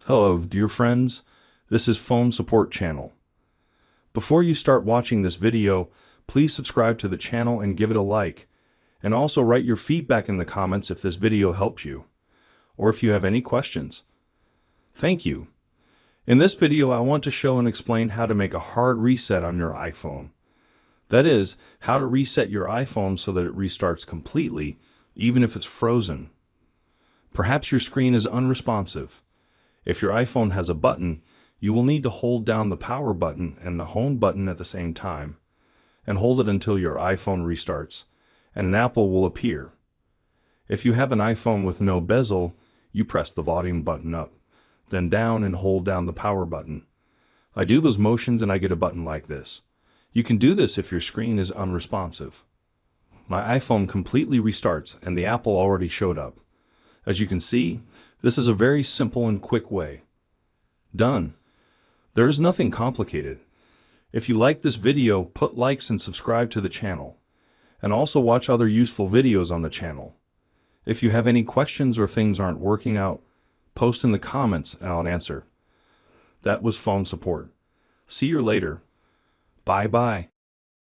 Hello, dear friends. This is Phone Support Channel. Before you start watching this video, please subscribe to the channel and give it a like. And also write your feedback in the comments if this video helped you, or if you have any questions. Thank you. In this video, I want to show and explain how to make a hard reset on your iPhone. That is, how to reset your iPhone so that it restarts completely, even if it's frozen. Perhaps your screen is unresponsive. If your iPhone has a button, you will need to hold down the power button and the home button at the same time, and hold it until your iPhone restarts, and an apple will appear. If you have an iPhone with no bezel, you press the volume button up, then down and hold down the power button. I do those motions and I get a button like this. You can do this if your screen is unresponsive. My iPhone completely restarts and the apple already showed up. As you can see, this is a very simple and quick way. Done. There is nothing complicated. If you like this video, put likes and subscribe to the channel. And also watch other useful videos on the channel. If you have any questions or things aren't working out, post in the comments and I'll answer. That was phone support. See you later. Bye bye.